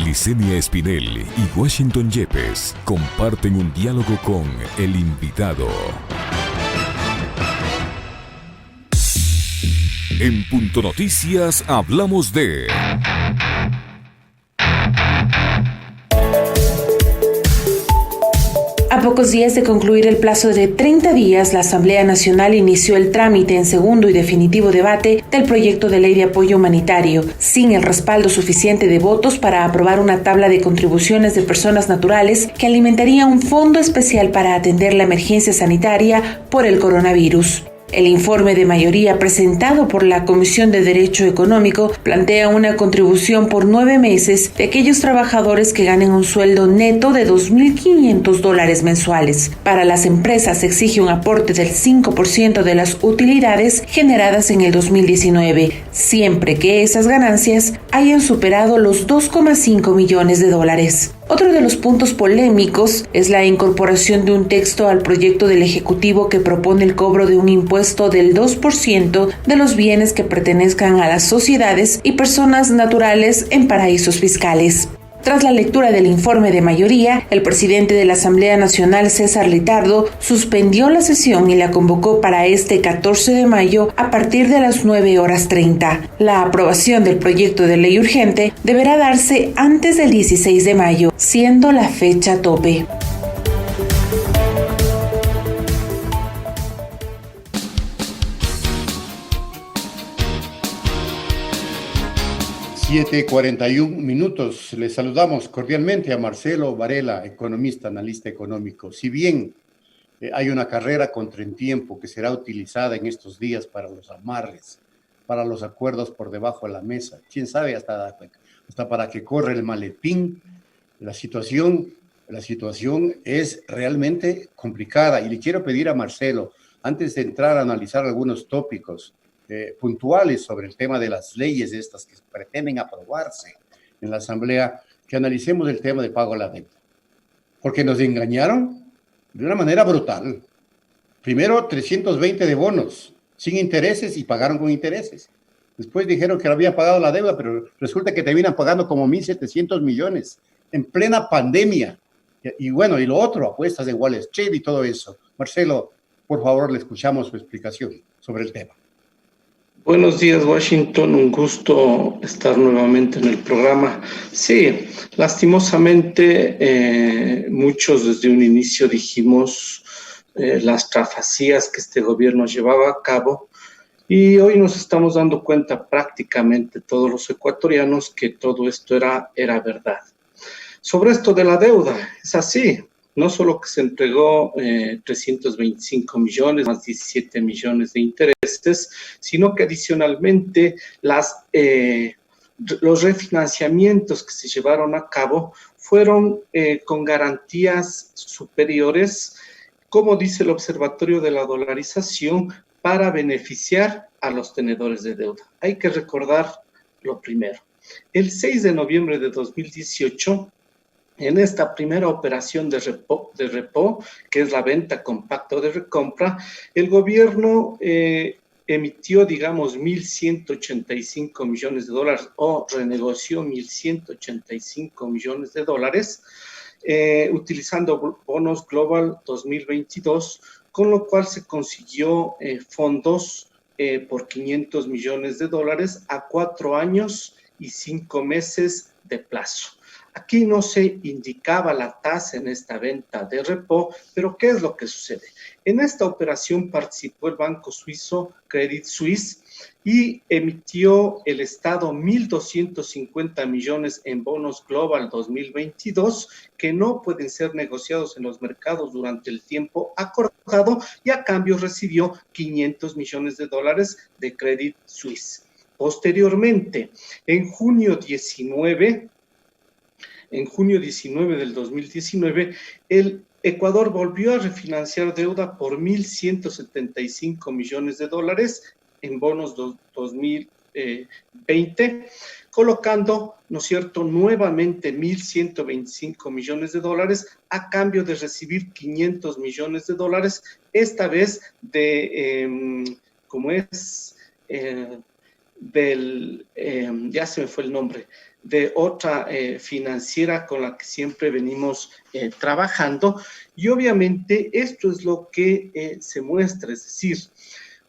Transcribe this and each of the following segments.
Licenia Espinel y Washington Yepes comparten un diálogo con el invitado. En Punto Noticias hablamos de... A pocos días de concluir el plazo de 30 días, la Asamblea Nacional inició el trámite en segundo y definitivo debate del proyecto de ley de apoyo humanitario, sin el respaldo suficiente de votos para aprobar una tabla de contribuciones de personas naturales que alimentaría un fondo especial para atender la emergencia sanitaria por el coronavirus. El informe de mayoría presentado por la Comisión de Derecho Económico plantea una contribución por 9 meses de aquellos trabajadores que ganen un sueldo neto de $2.500 mensuales. Para las empresas se exige un aporte del 5% de las utilidades generadas en el 2019, siempre que esas ganancias hayan superado los $2,5 millones. Otro de los puntos polémicos es la incorporación de un texto al proyecto del Ejecutivo que propone el cobro de un impuesto del 2% de los bienes que pertenezcan a las sociedades y personas naturales en paraísos fiscales. Tras la lectura del informe de mayoría, el presidente de la Asamblea Nacional, César Litardo, suspendió la sesión y la convocó para este 14 de mayo a partir de las 9:30. La aprobación del proyecto de ley urgente deberá darse antes del 16 de mayo, siendo la fecha tope. Siete 41 minutos. Les saludamos cordialmente a Marcelo Varela, economista, analista económico. Si bien hay una carrera contra el tiempo que será utilizada en estos días para los amarres, para los acuerdos por debajo de la mesa, quién sabe hasta para que corra el maletín, la situación es realmente complicada. Y le quiero pedir a Marcelo, antes de entrar a analizar algunos tópicos puntuales sobre el tema de las leyes estas que pretenden aprobarse en la Asamblea, que analicemos el tema de pago a la deuda. Porque nos engañaron de una manera brutal. Primero, 320 de bonos, sin intereses y pagaron con intereses. Después dijeron que habían pagado la deuda, pero resulta que terminan pagando como 1.700 millones en plena pandemia. Y bueno, y lo otro, apuestas de Wall Street y todo eso. Marcelo, por favor, le escuchamos su explicación sobre el tema. Buenos días, Washington. Un gusto estar nuevamente en el programa. Sí, lastimosamente, muchos desde un inicio dijimos las trafacías que este gobierno llevaba a cabo, y hoy nos estamos dando cuenta prácticamente todos los ecuatorianos que todo esto era verdad. Sobre esto de la deuda, es así. No solo que se entregó 325 millones, más 17 millones de intereses, sino que adicionalmente los refinanciamientos que se llevaron a cabo fueron con garantías superiores, como dice el Observatorio de la Dolarización, para beneficiar a los tenedores de deuda. Hay que recordar lo primero. El 6 de noviembre de 2018, en esta primera operación de repo, que es la venta con pacto de recompra, el gobierno emitió, digamos, $1.185 millones o renegoció $1.185 millones, utilizando bonos Global 2022, con lo cual se consiguió fondos por $500 millones a 4 años y 5 meses de plazo. Aquí no se indicaba la tasa en esta venta de repo, pero ¿qué es lo que sucede? En esta operación participó el banco suizo Credit Suisse y emitió el Estado 1.250 millones en bonos Global 2022 que no pueden ser negociados en los mercados durante el tiempo acordado, y a cambio recibió $500 millones de Credit Suisse. Posteriormente, en junio 19 del 2019, el Ecuador volvió a refinanciar deuda por $1.175 millones en bonos 2020, colocando, ¿no es cierto?, nuevamente $1.125 millones a cambio de recibir $500 millones, esta vez de, ya se me fue el nombre, de otra financiera con la que siempre venimos trabajando, y obviamente esto es lo que se muestra, es decir,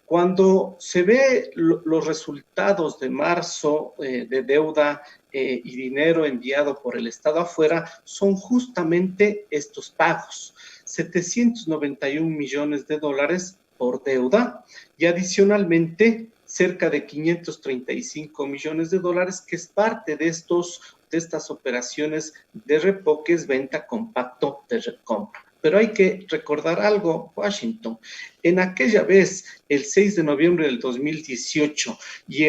cuando se ve los resultados de marzo de deuda y dinero enviado por el Estado afuera, son justamente estos pagos, 791 millones de dólares por deuda y adicionalmente cerca de 535 millones de dólares, que es parte de estas operaciones de repo, que es venta con pacto de recompra. Pero hay que recordar algo, Washington. En aquella vez, el 6 de noviembre del 2018 y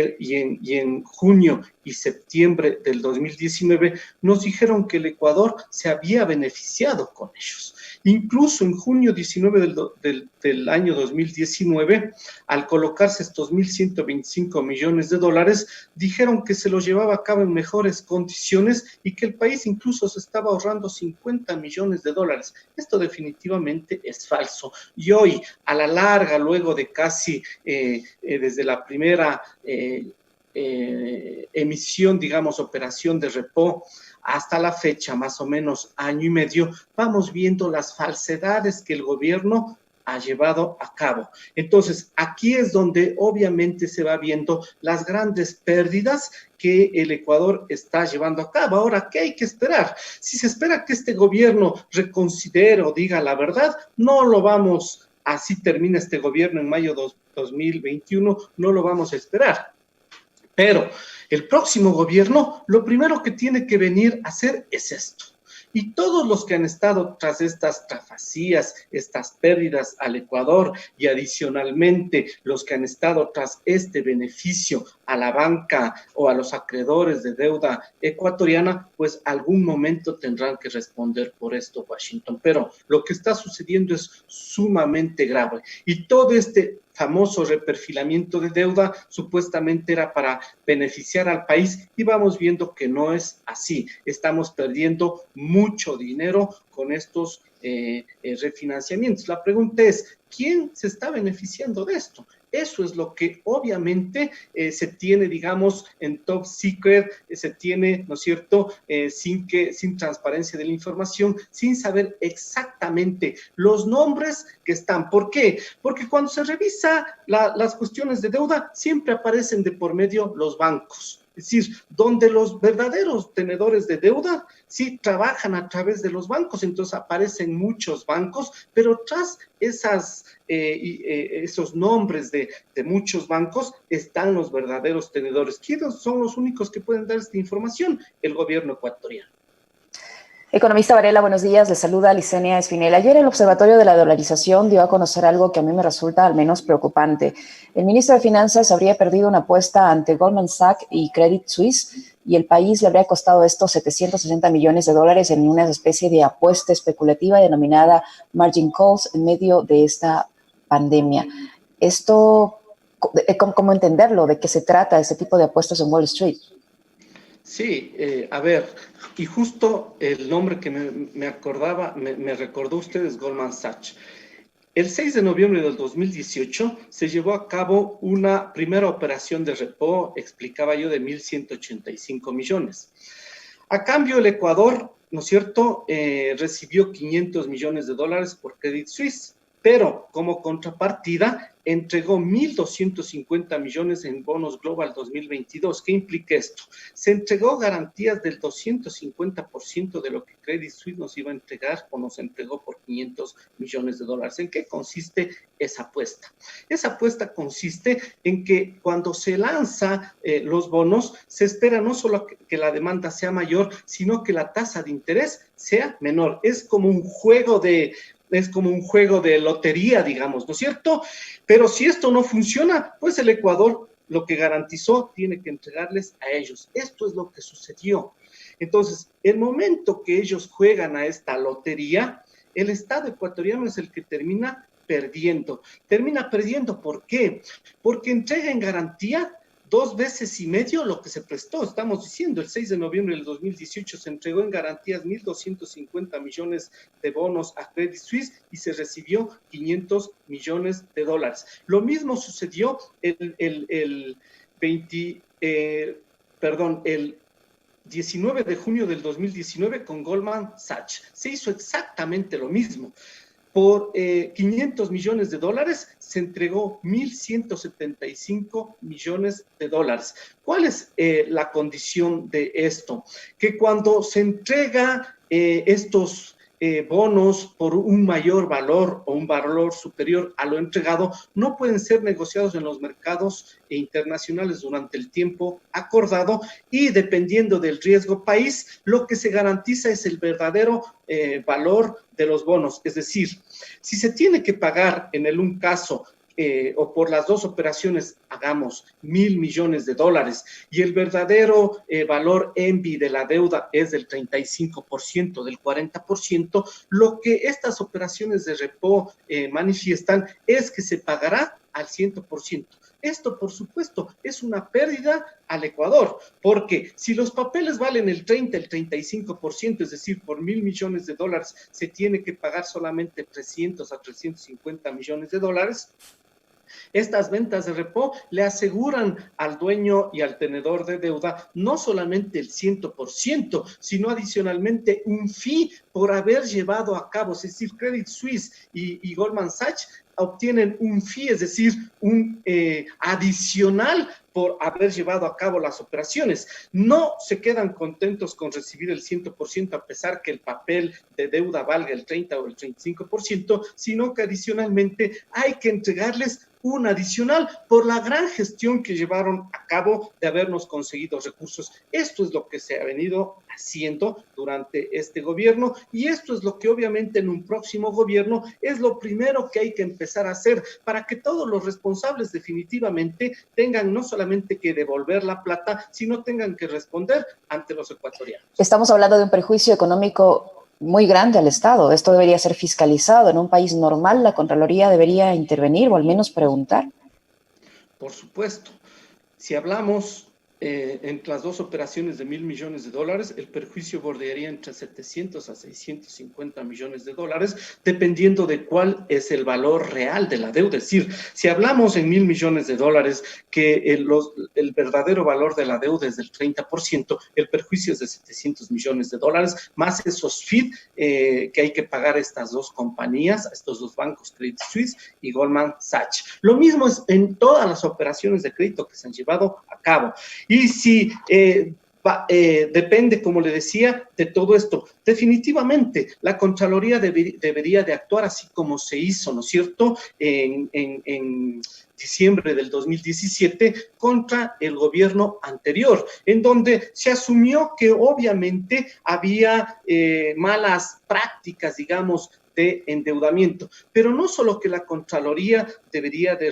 en junio y septiembre del 2019, nos dijeron que el Ecuador se había beneficiado con ellos. Incluso en junio 19 del año 2019, al colocarse estos 1.125 millones de dólares, dijeron que se los llevaba a cabo en mejores condiciones y que el país incluso se estaba ahorrando 50 millones de dólares. Esto definitivamente es falso. Y hoy, a la larga, luego de casi desde la primera emisión, digamos, operación de repo, hasta la fecha, más o menos año y medio, vamos viendo las falsedades que el gobierno ha llevado a cabo. Entonces, aquí es donde obviamente se va viendo las grandes pérdidas que el Ecuador está llevando a cabo. Ahora, ¿qué hay que esperar? Si se espera que este gobierno reconsidere o diga la verdad, no lo vamos, así termina este gobierno en mayo de 2021, no lo vamos a esperar. Pero el próximo gobierno, lo primero que tiene que venir a hacer es esto. Y todos los que han estado tras estas trafacías, estas pérdidas al Ecuador, y adicionalmente los que han estado tras este beneficio a la banca o a los acreedores de deuda ecuatoriana, pues algún momento tendrán que responder por esto, Washington. Pero lo que está sucediendo es sumamente grave. Y todo este famoso reperfilamiento de deuda supuestamente era para beneficiar al país, y vamos viendo que no es así. Estamos perdiendo mucho dinero con estos refinanciamientos. La pregunta es, ¿quién se está beneficiando de esto? Eso es lo que obviamente se tiene, digamos, en top secret, se tiene, ¿no es cierto?, sin transparencia de la información, sin saber exactamente los nombres que están. ¿Por qué? Porque cuando se revisa las cuestiones de deuda, siempre aparecen de por medio los bancos. Es decir, donde los verdaderos tenedores de deuda sí trabajan a través de los bancos, entonces aparecen muchos bancos, pero tras esos nombres de muchos bancos están los verdaderos tenedores. ¿Quiénes son los únicos que pueden dar esta información? El gobierno ecuatoriano. Economista Varela, buenos días. Le saluda Licenia Espinel. Ayer el Observatorio de la Dolarización dio a conocer algo que a mí me resulta al menos preocupante. El ministro de Finanzas habría perdido una apuesta ante Goldman Sachs y Credit Suisse, y el país le habría costado estos 760 millones de dólares en una especie de apuesta especulativa denominada margin calls en medio de esta pandemia. Esto, ¿cómo entenderlo? ¿De qué se trata ese tipo de apuestas en Wall Street? Sí, a ver, y justo el nombre que me acordaba, me recordó usted, es Goldman Sachs. El 6 de noviembre del 2018 se llevó a cabo una primera operación de repo, explicaba yo, de 1.185 millones. A cambio, el Ecuador, ¿no es cierto?, recibió 500 millones de dólares por Credit Suisse, pero como contrapartida entregó 1.250 millones en bonos Global 2022. ¿Qué implica esto? Se entregó garantías del 250% de lo que Credit Suisse nos iba a entregar, o nos entregó por 500 millones de dólares. ¿En qué consiste esa apuesta? Esa apuesta consiste en que cuando se lanza los bonos, se espera no solo que la demanda sea mayor, sino que la tasa de interés sea menor. Es como un juego de lotería, digamos, ¿no es cierto? Pero si esto no funciona, pues el Ecuador lo que garantizó tiene que entregarles a ellos. Esto es lo que sucedió. Entonces, el momento que ellos juegan a esta lotería, el Estado ecuatoriano es el que termina perdiendo. Termina perdiendo, ¿por qué? Porque entrega en garantía 2 veces y medio lo que se prestó. Estamos diciendo, el 6 de noviembre del 2018 se entregó en garantías 1.250 millones de bonos a Credit Suisse y se recibió 500 millones de dólares. Lo mismo sucedió el 19 de junio del 2019 con Goldman Sachs. Se hizo exactamente lo mismo. Por $500 millones se entregó 1.175 millones de dólares. ¿Cuál es la condición de esto? Que cuando se entrega estos bonos por un mayor valor o un valor superior a lo entregado, no pueden ser negociados en los mercados internacionales durante el tiempo acordado y dependiendo del riesgo país, lo que se garantiza es el verdadero valor de los bonos. Es decir, si se tiene que pagar en un caso o por las dos operaciones, hagamos $1.000 millones y el verdadero valor ENVI de la deuda es del 35%, del 40%, lo que estas operaciones de repo manifiestan es que se pagará al 100%. Esto, por supuesto, es una pérdida al Ecuador, porque si los papeles valen el 30, el 35%, es decir, por $1.000 millones se tiene que pagar solamente 300 a 350 millones de dólares, estas ventas de repo le aseguran al dueño y al tenedor de deuda no solamente el 100%, sino adicionalmente un fee por haber llevado a cabo, es decir, Credit Suisse y Goldman Sachs obtienen un fee, es decir, un adicional por haber llevado a cabo las operaciones. No se quedan contentos con recibir el 100% a pesar que el papel de deuda valga el 30 o el 35%, sino que adicionalmente hay que entregarles un adicional por la gran gestión que llevaron a cabo de habernos conseguido recursos. Esto es lo que se ha venido haciendo durante este gobierno y esto es lo que obviamente en un próximo gobierno es lo primero que hay que empezar a hacer para que todos los responsables definitivamente tengan no solamente que devolver la plata, sino tengan que responder ante los ecuatorianos. Estamos hablando de un perjuicio económico muy grande al Estado. Esto debería ser fiscalizado. En un país normal, la Contraloría debería intervenir o al menos preguntar. Por supuesto. Si hablamos entre las dos operaciones de $1.000 millones, el perjuicio bordearía entre 700 a 650 millones de dólares, dependiendo de cuál es el valor real de la deuda. Es decir, si hablamos en $1.000 millones, que el verdadero valor de la deuda es del 30%, el perjuicio es de 700 millones de dólares, más esos fees que hay que pagar a estas dos compañías, a estos dos bancos, Credit Suisse y Goldman Sachs. Lo mismo es en todas las operaciones de crédito que se han llevado a cabo. Y si depende, como le decía, de todo esto. Definitivamente, la Contraloría debería de actuar así como se hizo, ¿no es cierto?, en diciembre del 2017 contra el gobierno anterior, en donde se asumió que obviamente había malas prácticas, digamos, de endeudamiento. Pero no solo que la Contraloría debería de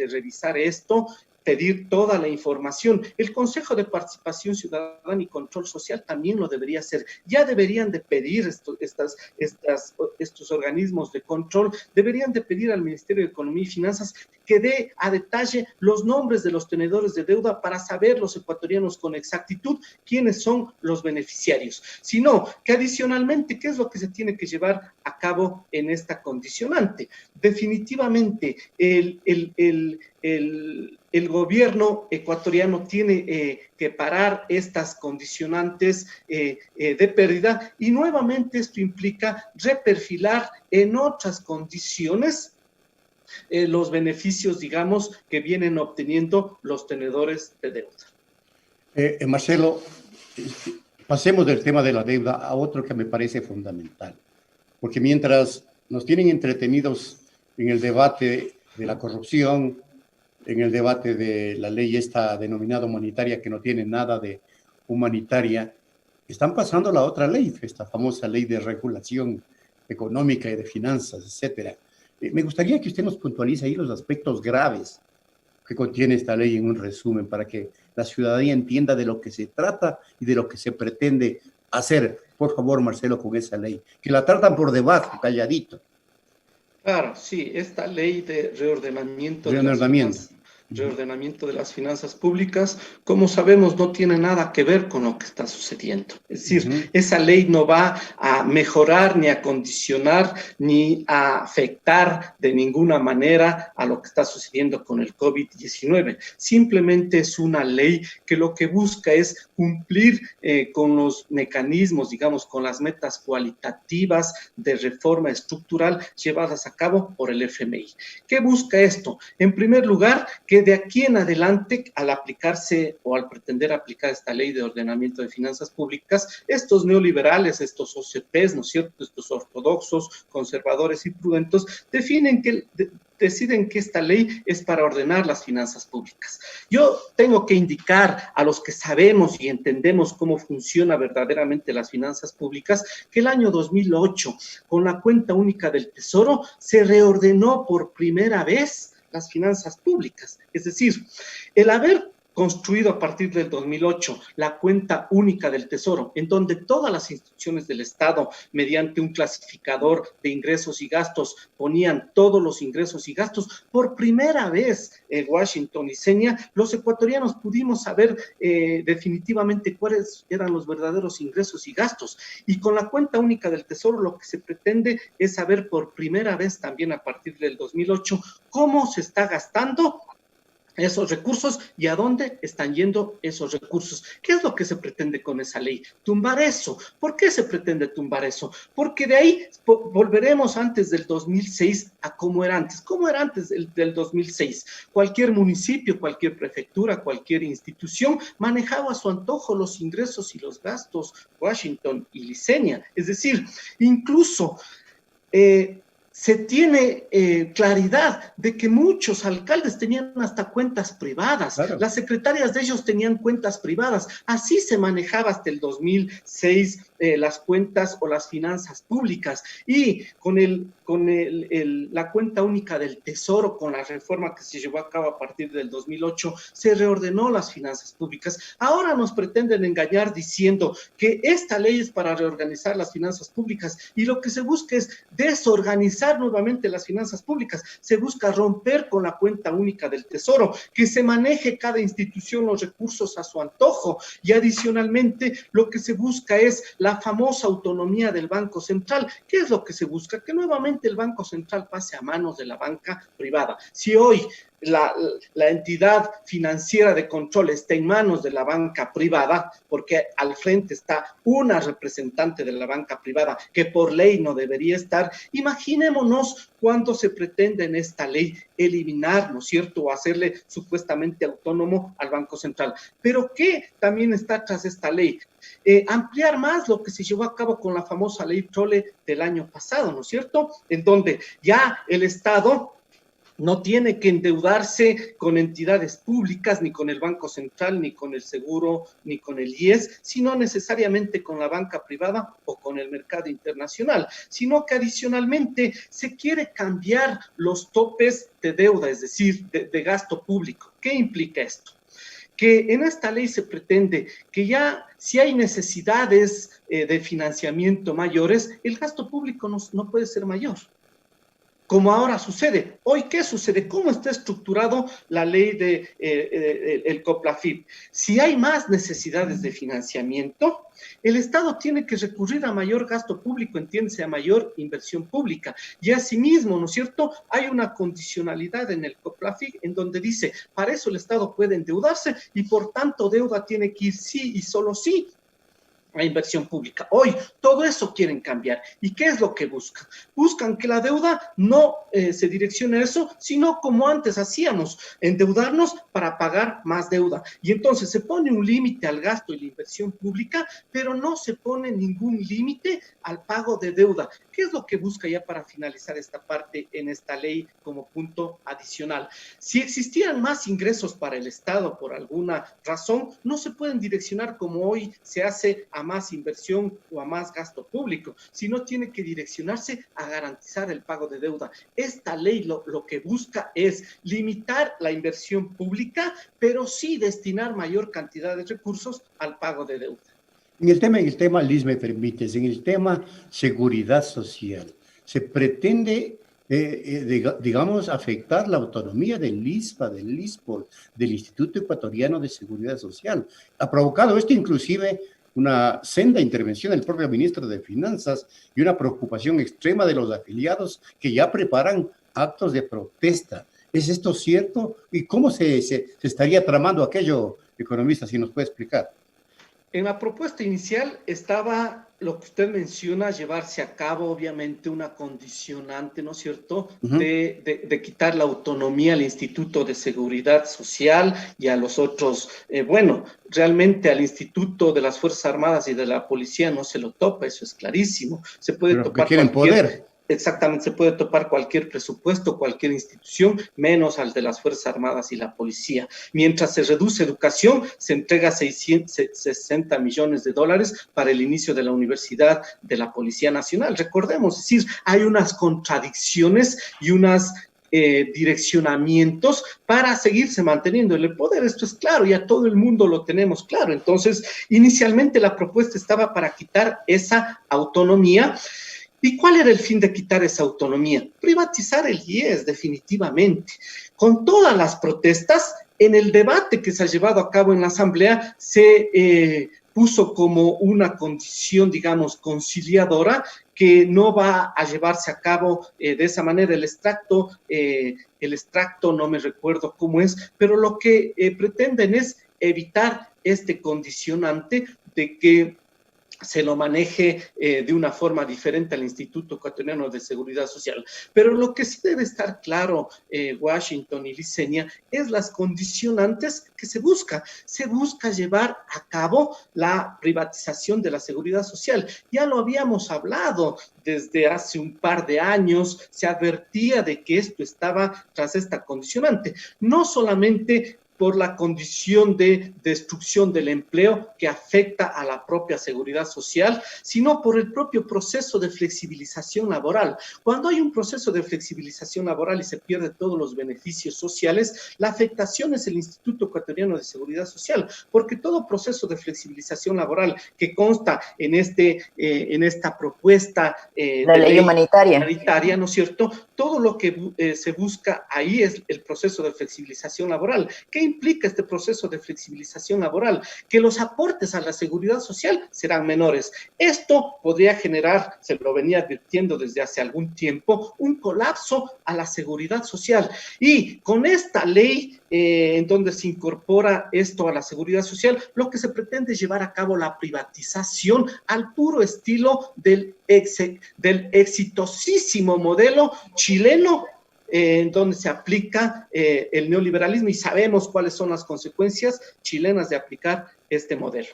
revisar esto, pedir toda la información. El Consejo de Participación Ciudadana y Control Social también lo debería hacer. Ya deberían de pedir estos organismos de control, deberían de pedir al Ministerio de Economía y Finanzas que dé a detalle los nombres de los tenedores de deuda para saber los ecuatorianos con exactitud quiénes son los beneficiarios. Sino que adicionalmente, ¿qué es lo que se tiene que llevar a cabo en esta condicionante? Definitivamente, el gobierno ecuatoriano tiene que parar estas condicionantes de pérdida y nuevamente esto implica reperfilar en otras condiciones los beneficios, digamos, que vienen obteniendo los tenedores de deuda. Marcelo, pasemos del tema de la deuda a otro que me parece fundamental, porque mientras nos tienen entretenidos en el debate de la corrupción, en el debate de la ley esta denominada humanitaria, que no tiene nada de humanitaria, están pasando la otra ley, esta famosa ley de regulación económica y de finanzas, etcétera. Me gustaría que usted nos puntualice ahí los aspectos graves que contiene esta ley en un resumen, para que la ciudadanía entienda de lo que se trata y de lo que se pretende hacer. Por favor, Marcelo, con esa ley, que la tratan por debajo, calladito. Claro, sí, esta ley de reordenamiento. reordenamiento de las finanzas públicas, como sabemos, no tiene nada que ver con lo que está sucediendo. Es decir, esa ley no va a mejorar, ni a condicionar, ni a afectar de ninguna manera a lo que está sucediendo con el COVID-19. Simplemente es una ley que lo que busca es cumplir con los mecanismos, digamos, con las metas cualitativas de reforma estructural llevadas a cabo por el FMI. ¿Qué busca esto? En primer lugar, que de aquí en adelante, al aplicarse o al pretender aplicar esta ley de ordenamiento de finanzas públicas, estos neoliberales, estos OCPs, ¿no es cierto?, estos ortodoxos, conservadores y prudentos, deciden que esta ley es para ordenar las finanzas públicas. Yo tengo que indicar a los que sabemos y entendemos cómo funciona verdaderamente las finanzas públicas que el año 2008, con la cuenta única del Tesoro, se reordenó por primera vez las finanzas públicas. Es decir, el haber construido a partir del 2008 la cuenta única del Tesoro, en donde todas las instituciones del Estado, mediante un clasificador de ingresos y gastos, ponían todos los ingresos y gastos, por primera vez en Washington y Seña, los ecuatorianos pudimos saber definitivamente cuáles eran los verdaderos ingresos y gastos. Y con la cuenta única del Tesoro lo que se pretende es saber por primera vez también a partir del 2008 cómo se está gastando esos recursos y a dónde están yendo esos recursos. ¿Qué es lo que se pretende con esa ley? Tumbar eso. ¿Por qué se pretende tumbar eso? Porque de ahí volveremos antes del 2006 a cómo era antes. ¿Cómo era antes del 2006? Cualquier municipio, cualquier prefectura, cualquier institución manejaba a su antojo los ingresos y los gastos, Washington y Liceña. Es decir, incluso se tiene claridad de que muchos alcaldes tenían hasta cuentas privadas, claro. Las secretarias de ellos tenían cuentas privadas, así se manejaba hasta el 2006 las cuentas o las finanzas públicas, y con la cuenta única del Tesoro, con la reforma que se llevó a cabo a partir del 2008, se reordenó las finanzas públicas. Ahora nos pretenden engañar diciendo que esta ley es para reorganizar las finanzas públicas, y lo que se busca es desorganizar nuevamente las finanzas públicas. Se busca romper con la cuenta única del Tesoro, que se maneje cada institución los recursos a su antojo, y adicionalmente lo que se busca es la famosa autonomía del Banco Central. ¿Qué es lo que se busca? Que nuevamente el Banco Central pase a manos de la banca privada. Si hoy la entidad financiera de control está en manos de la banca privada, porque al frente está una representante de la banca privada que por ley no debería estar, imaginémonos cuánto se pretende en esta ley eliminar, ¿no es cierto?, o hacerle supuestamente autónomo al Banco Central. Pero ¿qué también está tras esta ley? Ampliar más lo que se llevó a cabo con la famosa ley Prole del año pasado, ¿no es cierto?, en donde ya el Estado no tiene que endeudarse con entidades públicas, ni con el Banco Central, ni con el Seguro, ni con el IES, sino necesariamente con la banca privada o con el mercado internacional, sino que adicionalmente se quiere cambiar los topes de deuda, es decir, de gasto público. ¿Qué implica esto? Que en esta ley se pretende que ya si hay necesidades de financiamiento mayores, el gasto público no puede ser mayor, como ahora sucede. Hoy, ¿qué sucede? ¿Cómo está estructurado la ley el COPLAFIP? Si hay más necesidades de financiamiento, el Estado tiene que recurrir a mayor gasto público, entiéndase, a mayor inversión pública. Y asimismo, ¿no es cierto?, hay una condicionalidad en el COPLAFIP en donde dice, para eso el Estado puede endeudarse y por tanto deuda tiene que ir sí y solo sí a inversión pública. Hoy todo eso quieren cambiar. ¿Y qué es lo que buscan? Buscan que la deuda no se direccione a eso, sino como antes hacíamos, endeudarnos para pagar más deuda. Y entonces se pone un límite al gasto y la inversión pública, pero no se pone ningún límite al pago de deuda. ¿Qué es lo que busca ya para finalizar esta parte en esta ley como punto adicional? Si existieran más ingresos para el Estado por alguna razón, no se pueden direccionar como hoy se hace a más inversión o a más gasto público, sino tiene que direccionarse a garantizar el pago de deuda. Esta ley lo que busca es limitar la inversión pública, pero sí destinar mayor cantidad de recursos al pago de deuda. En el tema, Liz, me permites, en el tema seguridad social, se pretende digamos, afectar la autonomía del ISPA, del ISPOL, del Instituto Ecuatoriano de Seguridad Social. Ha provocado esto inclusive una senda intervención del propio ministro de Finanzas y una preocupación extrema de los afiliados que ya preparan actos de protesta. ¿Es esto cierto? ¿Y cómo se estaría tramando aquello, economista, si nos puede explicar? En la propuesta inicial estaba lo que usted menciona, llevarse a cabo obviamente una condicionante, ¿no es cierto?, de quitar la autonomía al Instituto de Seguridad Social y a los otros, realmente al Instituto de las Fuerzas Armadas y de la Policía no se lo topa, eso es clarísimo. Se puede Pero topar que quieren poder. Exactamente, se puede topar cualquier presupuesto, cualquier institución, menos al de las Fuerzas Armadas y la Policía. Mientras se reduce educación, se entrega 660 millones de dólares para el inicio de la Universidad de la Policía Nacional. Recordemos, es decir, hay unas contradicciones y unas direccionamientos para seguirse manteniendo en el poder. Esto es claro, ya todo el mundo lo tenemos claro. Entonces, inicialmente la propuesta estaba para quitar esa autonomía. ¿Y cuál era el fin de quitar esa autonomía? Privatizar el IES, definitivamente. Con todas las protestas, en el debate que se ha llevado a cabo en la Asamblea, se puso como una condición, digamos, conciliadora, que no va a llevarse a cabo de esa manera. El extracto no me recuerdo cómo es, pero lo que pretenden es evitar este condicionante de que se lo maneje de una forma diferente al Instituto Ecuatoriano de Seguridad Social. Pero lo que sí debe estar claro, Washington y Licenia, es las condicionantes que se busca. Se busca llevar a cabo la privatización de la seguridad social. Ya lo habíamos hablado desde hace un par de años, se advertía de que esto estaba tras esta condicionante. No solamente por la condición de destrucción del empleo que afecta a la propia seguridad social, sino por el propio proceso de flexibilización laboral. Cuando hay un proceso de flexibilización laboral y se pierden todos los beneficios sociales, la afectación es el Instituto Ecuatoriano de Seguridad Social, porque todo proceso de flexibilización laboral que consta en esta propuesta la ley humanitaria, ¿no es cierto? Todo lo que se busca ahí es el proceso de flexibilización laboral. ¿Qué implica este proceso de flexibilización laboral? Que los aportes a la seguridad social serán menores. Esto podría generar, se lo venía advirtiendo desde hace algún tiempo, un colapso a la seguridad social. Y con esta ley, en donde se incorpora esto a la seguridad social, lo que se pretende es llevar a cabo la privatización al puro estilo del exitosísimo modelo chileno, en donde se aplica el neoliberalismo, y sabemos cuáles son las consecuencias chilenas de aplicar este modelo.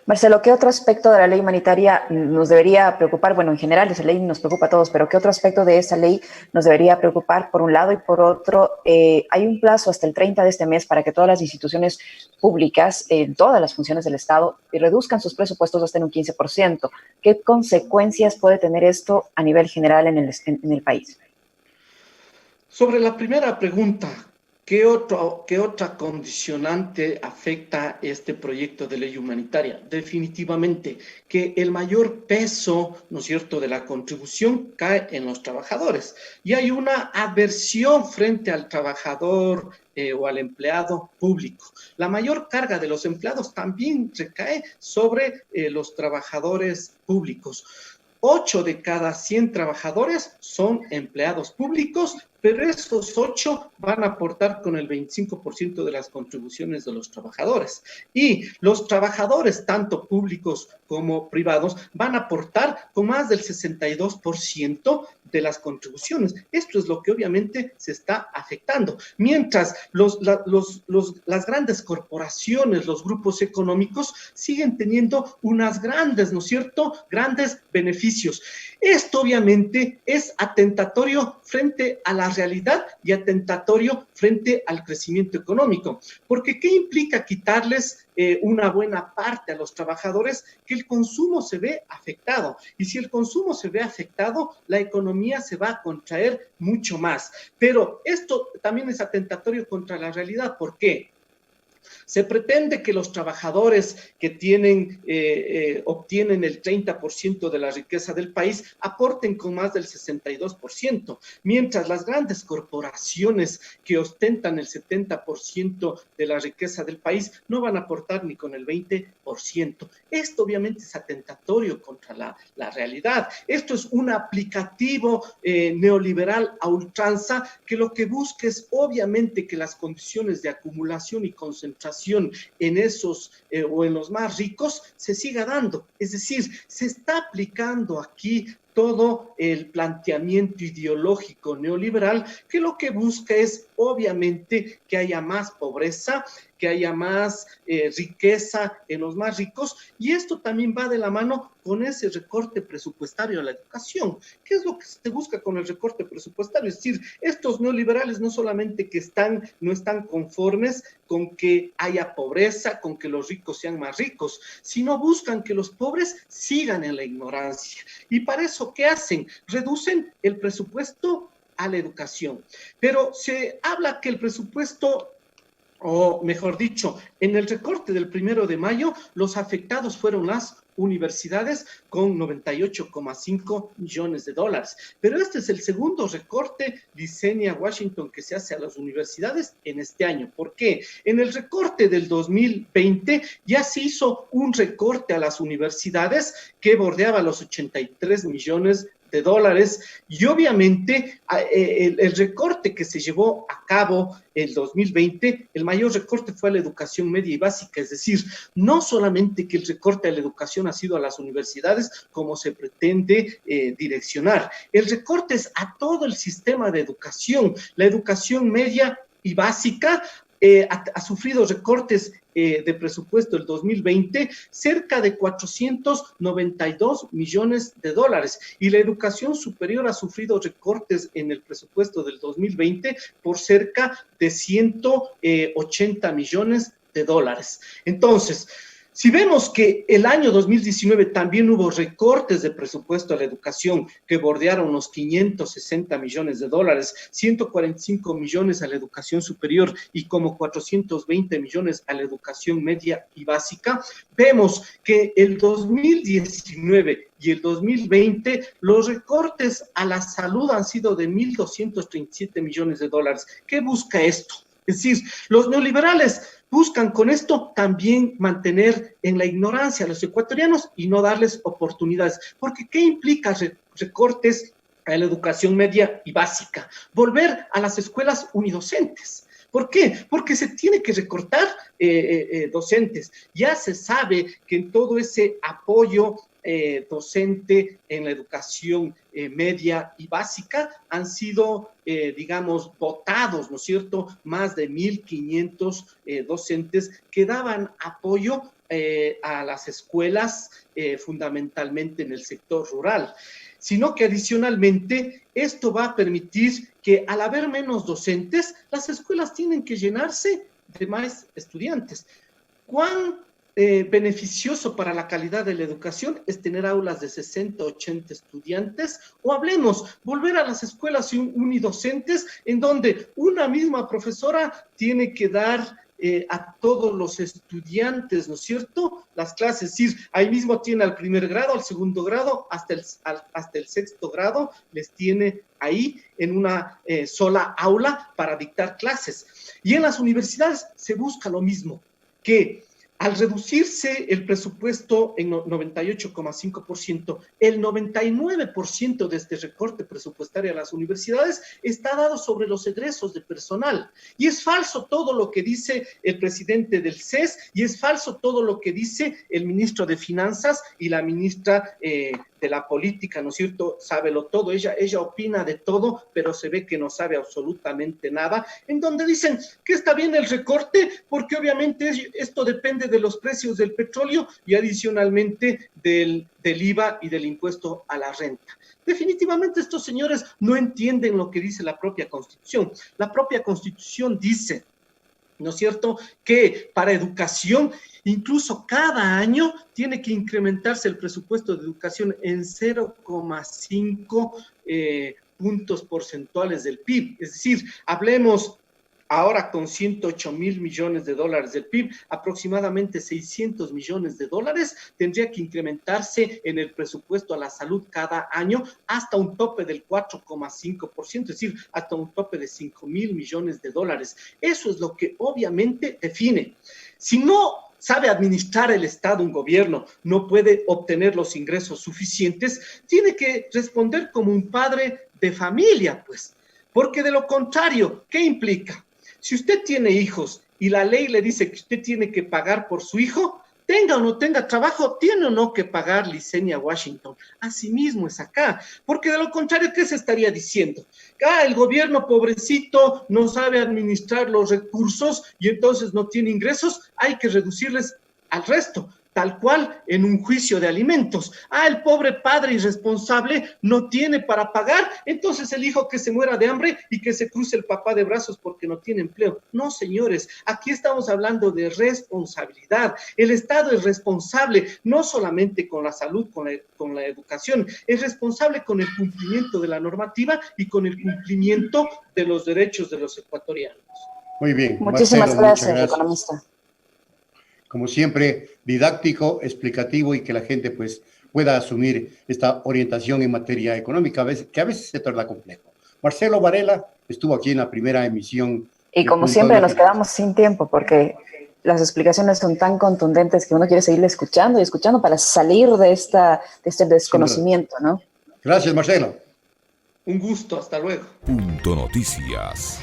Marcelo, ¿qué otro aspecto de la ley humanitaria nos debería preocupar? Bueno, en general esa ley nos preocupa a todos, pero ¿qué otro aspecto de esa ley nos debería preocupar por un lado? Y por otro, hay un plazo hasta el 30 de este mes para que todas las instituciones públicas, todas las funciones del Estado, reduzcan sus presupuestos hasta en un 15%. ¿Qué consecuencias puede tener esto a nivel general en el país? Sobre la primera pregunta, ¿qué otra condicionante afecta este proyecto de ley humanitaria? Definitivamente que el mayor peso, ¿no es cierto?, de la contribución cae en los trabajadores. Y hay una aversión frente al trabajador o al empleado público. La mayor carga de los empleados también recae sobre los trabajadores públicos. 8 de cada 100 trabajadores son empleados públicos, pero esos 8 van a aportar con el 25% de las contribuciones de los trabajadores. Y los trabajadores, tanto públicos como privados, van a aportar con más del 62% de las contribuciones. Esto es lo que obviamente se está afectando. Mientras las grandes corporaciones, los grupos económicos, siguen teniendo unas grandes, ¿no es cierto?, grandes beneficios. Esto obviamente es atentatorio frente a la realidad y atentatorio frente al crecimiento económico. Porque ¿qué implica quitarles una buena parte a los trabajadores? Que el consumo se ve afectado. Y si el consumo se ve afectado, la economía se va a contraer mucho más. Pero esto también es atentatorio contra la realidad. ¿Por qué? Se pretende que los trabajadores que obtienen el 30% de la riqueza del país aporten con más del 62%, mientras las grandes corporaciones que ostentan el 70% de la riqueza del país no van a aportar ni con el 20%. Esto obviamente es atentatorio contra la realidad. Esto es un aplicativo neoliberal a ultranza que lo que busca es obviamente que las condiciones de acumulación y concentración en esos o en los más ricos se siga dando. Es decir, se está aplicando aquí todo el planteamiento ideológico neoliberal que lo que busca es obviamente que haya más pobreza, que haya más riqueza en los más ricos, y esto también va de la mano con ese recorte presupuestario a la educación. ¿Qué es lo que se busca con el recorte presupuestario? Es decir, estos neoliberales no solamente que no están conformes con que haya pobreza, con que los ricos sean más ricos, sino buscan que los pobres sigan en la ignorancia. Y para eso, ¿qué hacen? Reducen el presupuesto a la educación. Pero se habla que el presupuesto, o mejor dicho, en el recorte del 1 de mayo, los afectados fueron las universidades con 98,5 millones de dólares. Pero este es el segundo recorte, diseña Washington, que se hace a las universidades en este año. ¿Por qué? En el recorte del 2020 ya se hizo un recorte a las universidades que bordeaba los 83 millones de dólares, y obviamente el recorte que se llevó a cabo el 2020, el mayor recorte fue a la educación media y básica, es decir, no solamente que el recorte a la educación ha sido a las universidades como se pretende direccionar, el recorte es a todo el sistema de educación. La educación media y básica ha sufrido recortes de presupuesto el 2020, cerca de 492 millones de dólares, y la educación superior ha sufrido recortes en el presupuesto del 2020 por cerca de 180 millones de dólares. Entonces, si vemos que el año 2019 también hubo recortes de presupuesto a la educación que bordearon los 560 millones de dólares, 145 millones a la educación superior y como 420 millones a la educación media y básica, vemos que el 2019 y el 2020 los recortes a la salud han sido de 1.237 millones de dólares. ¿Qué busca esto? Es decir, los neoliberales buscan con esto también mantener en la ignorancia a los ecuatorianos y no darles oportunidades. Porque ¿qué implica recortes a la educación media y básica? Volver a las escuelas unidocentes. ¿Por qué? Porque se tiene que recortar docentes. Ya se sabe que en todo ese apoyo docente en la educación media y básica han sido, digamos, votados, ¿no es cierto?, más de 1.500 docentes que daban apoyo a las escuelas fundamentalmente en el sector rural, sino que adicionalmente esto va a permitir que al haber menos docentes, las escuelas tienen que llenarse de más estudiantes. ¿Cuán beneficioso para la calidad de la educación es tener aulas de 60, 80 estudiantes? O hablemos, volver a las escuelas unidocentes en donde una misma profesora tiene que dar a todos los estudiantes, ¿no es cierto?, las clases. Es decir, ahí mismo tiene al primer grado, al segundo grado, hasta el sexto grado, les tiene ahí en una sola aula para dictar clases. Y en las universidades se busca lo mismo, que al reducirse el presupuesto en 98,5%, el 99% de este recorte presupuestario a las universidades está dado sobre los egresos de personal. Y es falso todo lo que dice el presidente del CES, y es falso todo lo que dice el ministro de Finanzas y la ministra de la política, ¿no es cierto? Sábelo todo, ella opina de todo, pero se ve que no sabe absolutamente nada, en donde dicen que está bien el recorte, porque obviamente esto depende de los precios del petróleo y adicionalmente del IVA y del impuesto a la renta. Definitivamente estos señores no entienden lo que dice la propia Constitución. La propia Constitución dice, ¿no es cierto?, que para educación, incluso cada año, tiene que incrementarse el presupuesto de educación en 0,5 puntos porcentuales del PIB. Es decir, hablemos ahora con 108.000 millones de dólares del PIB, aproximadamente 600 millones de dólares tendría que incrementarse en el presupuesto a la salud cada año hasta un tope del 4,5%, es decir, hasta un tope de 5.000 millones de dólares. Eso es lo que obviamente define. Si no sabe administrar el Estado, un gobierno, no puede obtener los ingresos suficientes, tiene que responder como un padre de familia, pues, porque de lo contrario, ¿qué implica? Si usted tiene hijos y la ley le dice que usted tiene que pagar por su hijo, tenga o no tenga trabajo, tiene o no que pagar Licenia Washington. Asimismo es acá, porque de lo contrario, ¿qué se estaría diciendo? El gobierno pobrecito no sabe administrar los recursos y entonces no tiene ingresos, hay que reducirles al resto, tal cual en un juicio de alimentos. El pobre padre irresponsable no tiene para pagar, entonces el hijo que se muera de hambre y que se cruce el papá de brazos porque no tiene empleo. No, señores, aquí estamos hablando de responsabilidad. El Estado es responsable no solamente con la salud, con la educación, es responsable con el cumplimiento de la normativa y con el cumplimiento de los derechos de los ecuatorianos. Muy bien. Muchísimas gracias, economista. Como siempre, didáctico, explicativo y que la gente pues pueda asumir esta orientación en materia económica, que a veces se torna complejo. Marcelo Varela estuvo aquí en la primera emisión. Y como siempre nos quedamos sin tiempo porque las explicaciones son tan contundentes que uno quiere seguirle escuchando y escuchando para salir de este desconocimiento, ¿no? Gracias, Marcelo. Un gusto, hasta luego. Punto Noticias.